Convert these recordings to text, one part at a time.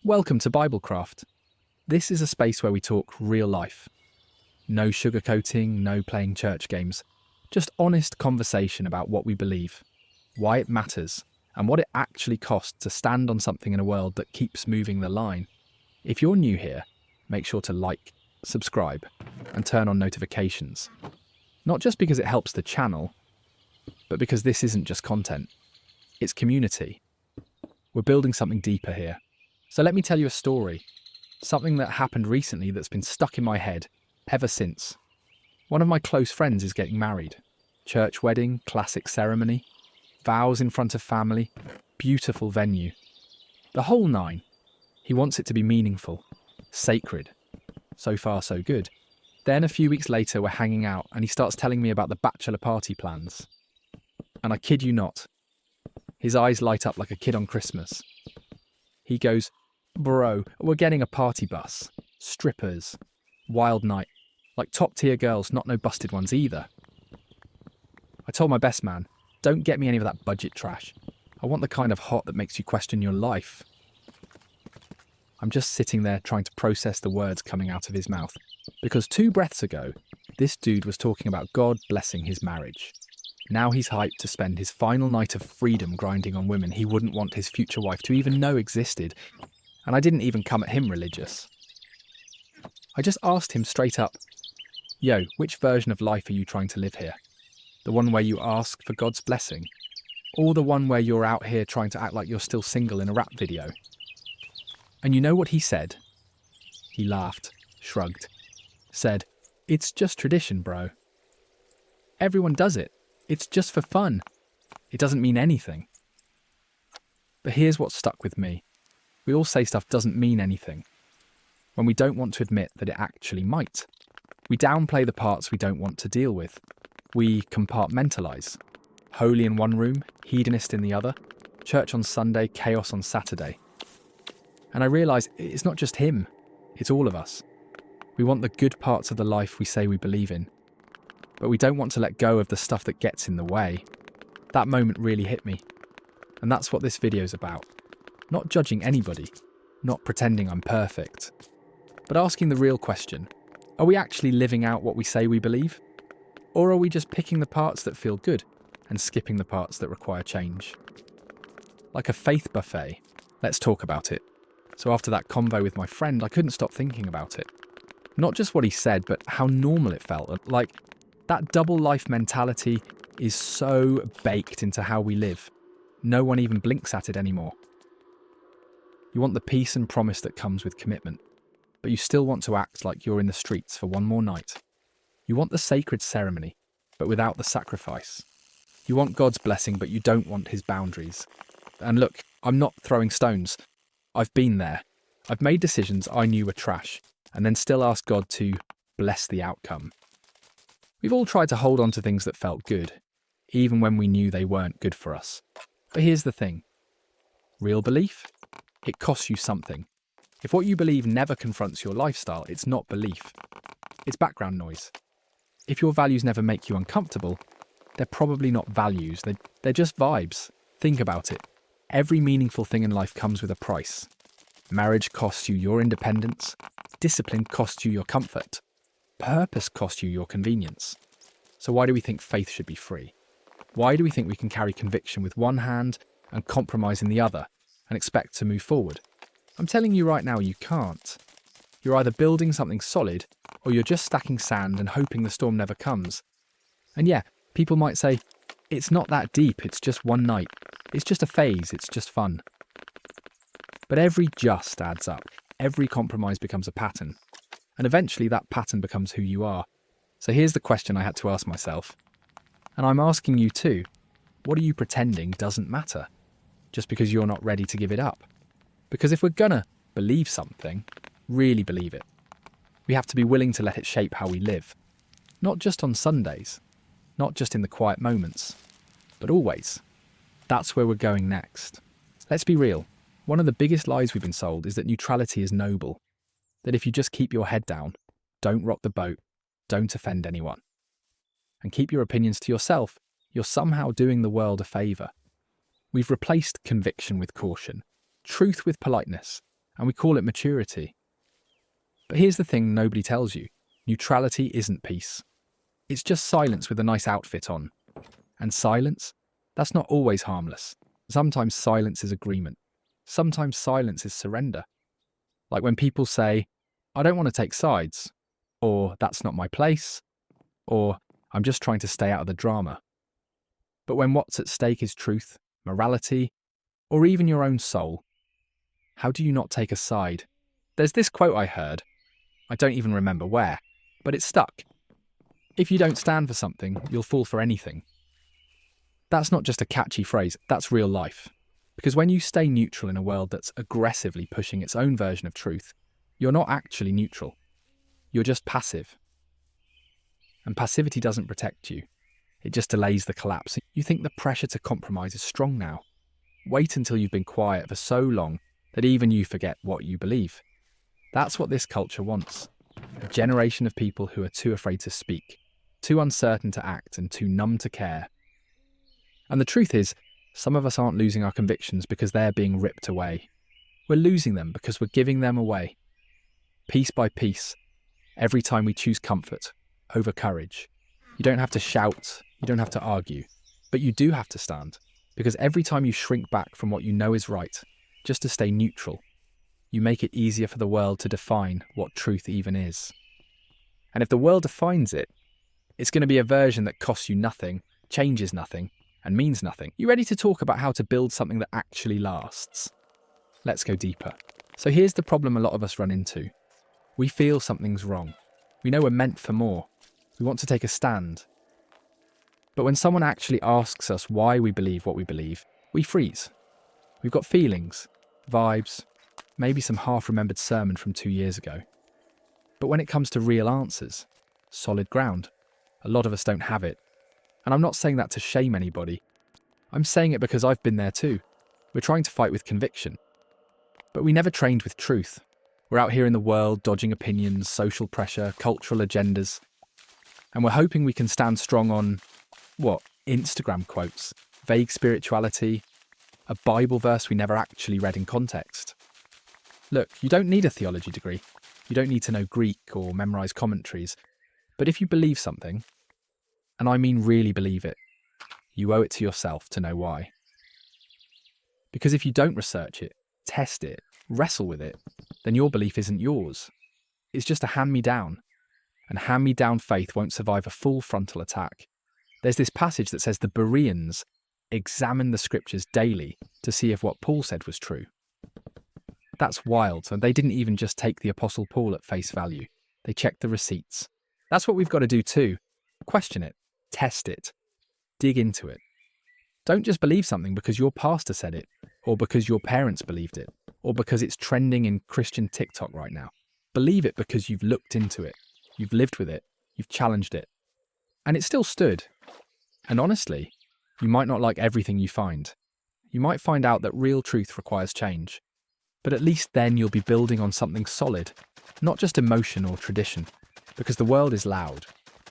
Welcome to Biblecraft. This is a space where we talk real life. No sugarcoating, no playing church games. Just honest conversation about what we believe, why it matters, and what it actually costs to stand on something in a world that keeps moving the line. If you're new here, make sure to like, subscribe, and turn on notifications. Not just because it helps the channel, but because this isn't just content. It's community. We're building something deeper here. So let me tell you a story. Something that happened recently that's been stuck in my head ever since. One of my close friends is getting married. Church wedding, classic ceremony, vows in front of family, beautiful venue. The whole nine. He wants it to be meaningful, sacred. So far, so good. Then a few weeks later, we're hanging out and he starts telling me about the bachelor party plans. And I kid you not, his eyes light up like a kid on Christmas. He goes, "Bro, we're getting a party bus, strippers, wild night, like top tier girls, not no busted ones either." I told my best man, don't get me any of that budget trash. I want the kind of hot that makes you question your life. I'm just sitting there trying to process the words coming out of his mouth, because 2 breaths ago, this dude was talking about God blessing his marriage. Now he's hyped to spend his final night of freedom grinding on women he wouldn't want his future wife to even know existed. And I didn't even come at him religious. I just asked him straight up, "Yo, which version of life are you trying to live here? The one where you ask for God's blessing? Or the one where you're out here trying to act like you're still single in a rap video?" And you know what he said? He laughed, shrugged, said, "It's just tradition, bro. Everyone does it. It's just for fun. It doesn't mean anything." But here's what stuck with me. We all say stuff doesn't mean anything, when we don't want to admit that it actually might. We downplay the parts we don't want to deal with. We compartmentalise. Holy in one room, hedonist in the other, church on Sunday, chaos on Saturday. And I realise it's not just him, it's all of us. We want the good parts of the life we say we believe in, but we don't want to let go of the stuff that gets in the way. That moment really hit me. And that's what this video's about. Not judging anybody, not pretending I'm perfect, but asking the real question. Are we actually living out what we say we believe? Or are we just picking the parts that feel good and skipping the parts that require change? Like a faith buffet. Let's talk about it. So after that convo with my friend, I couldn't stop thinking about it. Not just what he said, but how normal it felt. Like, that double life mentality is so baked into how we live. No one even blinks at it anymore. You want the peace and promise that comes with commitment, but you still want to act like you're in the streets for one more night. You want the sacred ceremony, but without the sacrifice. You want God's blessing, but you don't want his boundaries. And look, I'm not throwing stones. I've been there. I've made decisions I knew were trash, and then still asked God to bless the outcome. We've all tried to hold on to things that felt good, even when we knew they weren't good for us. But here's the thing. Real belief? It costs you something. If what you believe never confronts your lifestyle, it's not belief. It's background noise. If your values never make you uncomfortable, they're probably not values, they're just vibes. Think about it. Every meaningful thing in life comes with a price. Marriage costs you your independence. Discipline costs you your comfort. Purpose costs you your convenience. So why do we think faith should be free? Why do we think we can carry conviction with one hand and compromise in the other and expect to move forward? I'm telling you right now, you can't. You're either building something solid or you're just stacking sand and hoping the storm never comes. And yeah, people might say, it's not that deep, it's just one night. It's just a phase, it's just fun. But every just adds up. Every compromise becomes a pattern. And eventually that pattern becomes who you are. So here's the question I had to ask myself. And I'm asking you too. What are you pretending doesn't matter? Just because you're not ready to give it up? Because if we're gonna believe something, really believe it, we have to be willing to let it shape how we live. Not just on Sundays. Not just in the quiet moments. But always. That's where we're going next. Let's be real. One of the biggest lies we've been sold is that neutrality is noble. That if you just keep your head down, don't rock the boat, don't offend anyone, and keep your opinions to yourself, you're somehow doing the world a favour. We've replaced conviction with caution, truth with politeness, and we call it maturity. But here's the thing nobody tells you. Neutrality isn't peace. It's just silence with a nice outfit on. And silence? That's not always harmless. Sometimes silence is agreement. Sometimes silence is surrender. Like when people say, I don't want to take sides, or that's not my place, or I'm just trying to stay out of the drama. But when what's at stake is truth, morality, or even your own soul, how do you not take a side? There's this quote I heard, I don't even remember where, but it stuck. If you don't stand for something, you'll fall for anything. That's not just a catchy phrase, that's real life. Because when you stay neutral in a world that's aggressively pushing its own version of truth, you're not actually neutral. You're just passive. And passivity doesn't protect you. It just delays the collapse. You think the pressure to compromise is strong now. Wait until you've been quiet for so long that even you forget what you believe. That's what this culture wants. A generation of people who are too afraid to speak, too uncertain to act, and too numb to care. And the truth is, some of us aren't losing our convictions because they're being ripped away. We're losing them because we're giving them away. Piece by piece, every time we choose comfort over courage. You don't have to shout, you don't have to argue, but you do have to stand. Because every time you shrink back from what you know is right, just to stay neutral, you make it easier for the world to define what truth even is. And if the world defines it, it's going to be a version that costs you nothing, changes nothing, and means nothing. You ready to talk about how to build something that actually lasts? Let's go deeper. So here's the problem a lot of us run into. We feel something's wrong. We know we're meant for more. We want to take a stand. But when someone actually asks us why we believe what we believe, we freeze. We've got feelings, vibes, maybe some half-remembered sermon from 2 years ago. But when it comes to real answers, solid ground, a lot of us don't have it. And I'm not saying that to shame anybody. I'm saying it because I've been there too. We're trying to fight with conviction. But we never trained with truth. We're out here in the world dodging opinions, social pressure, cultural agendas. And we're hoping we can stand strong on, Instagram quotes, vague spirituality, a Bible verse we never actually read in context. Look, you don't need a theology degree. You don't need to know Greek or memorize commentaries. But if you believe something, and I mean really believe it, you owe it to yourself to know why. Because if you don't research it, test it, wrestle with it, then your belief isn't yours. It's just a hand-me-down. And hand-me-down faith won't survive a full frontal attack. There's this passage that says the Bereans examined the scriptures daily to see if what Paul said was true. That's wild, and they didn't even just take the Apostle Paul at face value. They checked the receipts. That's what we've got to do too. Question it. Test it. Dig into it. Don't just believe something because your pastor said it, or because your parents believed it, or because it's trending in Christian TikTok right now. Believe it because you've looked into it, you've lived with it, you've challenged it. And it still stood. And honestly, you might not like everything you find. You might find out that real truth requires change. But at least then you'll be building on something solid, not just emotion or tradition, because the world is loud.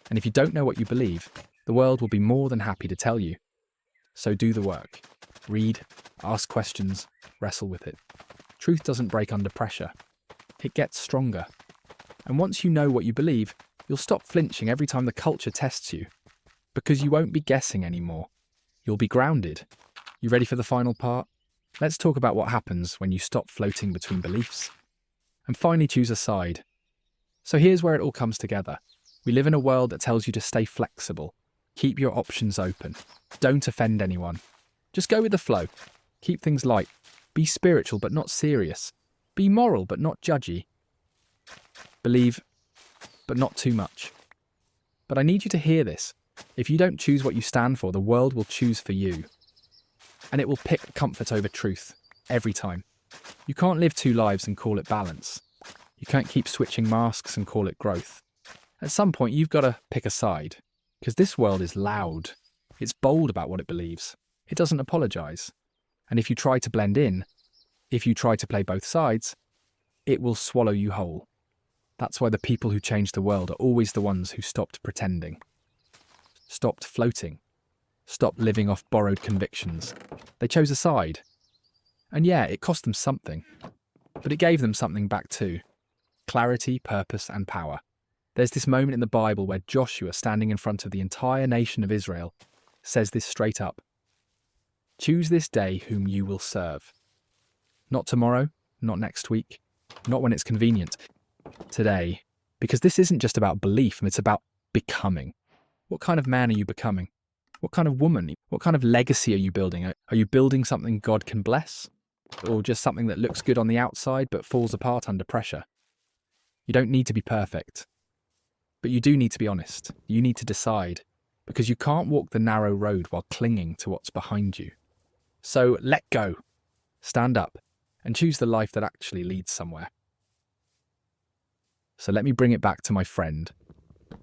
And if you don't know what you believe, the world will be more than happy to tell you. So do the work. Read, ask questions, wrestle with it. Truth doesn't break under pressure. It gets stronger. And once you know what you believe, you'll stop flinching every time the culture tests you. Because you won't be guessing anymore. You'll be grounded. You ready for the final part? Let's talk about what happens when you stop floating between beliefs. And finally choose a side. So here's where it all comes together. We live in a world that tells you to stay flexible. Keep your options open. Don't offend anyone. Just go with the flow. Keep things light. Be spiritual but not serious. Be moral but not judgy. Believe, but not too much. But I need you to hear this. If you don't choose what you stand for, the world will choose for you. And it will pick comfort over truth, every time. You can't live two lives and call it balance. You can't keep switching masks and call it growth. At some point, you've got to pick a side. Because this world is loud. It's bold about what it believes. It doesn't apologise. And if you try to blend in, if you try to play both sides, it will swallow you whole. That's why the people who change the world are always the ones who stopped pretending. Stopped floating. Stopped living off borrowed convictions. They chose a side. And yeah, it cost them something. But it gave them something back too: clarity, purpose, and power. There's this moment in the Bible where Joshua, standing in front of the entire nation of Israel, says this straight up: "Choose this day whom you will serve. Not tomorrow, not next week, not when it's convenient. Today. Because this isn't just about belief, it's about becoming. What kind of man are you becoming? What kind of woman? What kind of legacy are you building? Are you building something God can bless? Or just something that looks good on the outside but falls apart under pressure? You don't need to be perfect. But you do need to be honest. You need to decide. Because you can't walk the narrow road while clinging to what's behind you. So let go. Stand up. And choose the life that actually leads somewhere." So let me bring it back to my friend.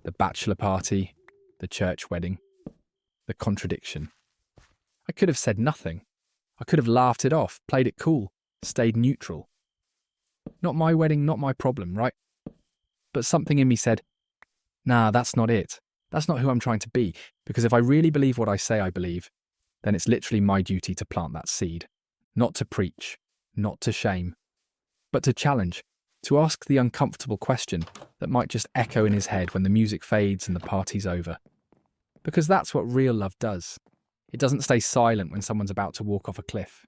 The bachelor party, the church wedding, the contradiction. I could have said nothing. I could have laughed it off, played it cool, stayed neutral. Not my wedding, not my problem, right? But something in me said, nah, that's not it. That's not who I'm trying to be. Because if I really believe what I say I believe, then it's literally my duty to plant that seed. Not to preach, not to shame, but to challenge, to ask the uncomfortable question that might just echo in his head when the music fades and the party's over. Because that's what real love does. It doesn't stay silent when someone's about to walk off a cliff.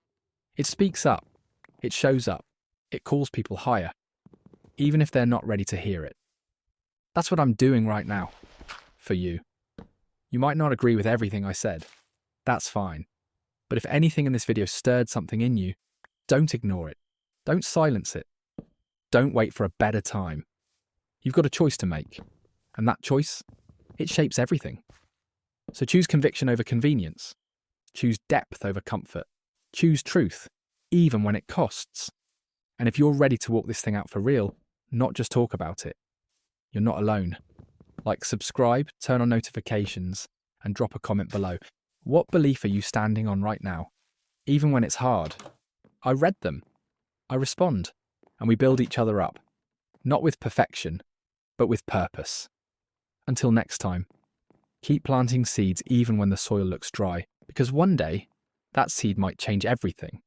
It speaks up. It shows up. It calls people higher, even if they're not ready to hear it. That's what I'm doing right now. For you. You might not agree with everything I said. That's fine. But if anything in this video stirred something in you, don't ignore it. Don't silence it. Don't wait for a better time. You've got a choice to make. And that choice, it shapes everything. So choose conviction over convenience. Choose depth over comfort. Choose truth, even when it costs. And if you're ready to walk this thing out for real, not just talk about it, you're not alone. Like, subscribe, turn on notifications, and drop a comment below. What belief are you standing on right now? Even when it's hard. I read them. I respond. And we build each other up. Not with perfection, but with purpose. Until next time, keep planting seeds even when the soil looks dry, because one day, that seed might change everything.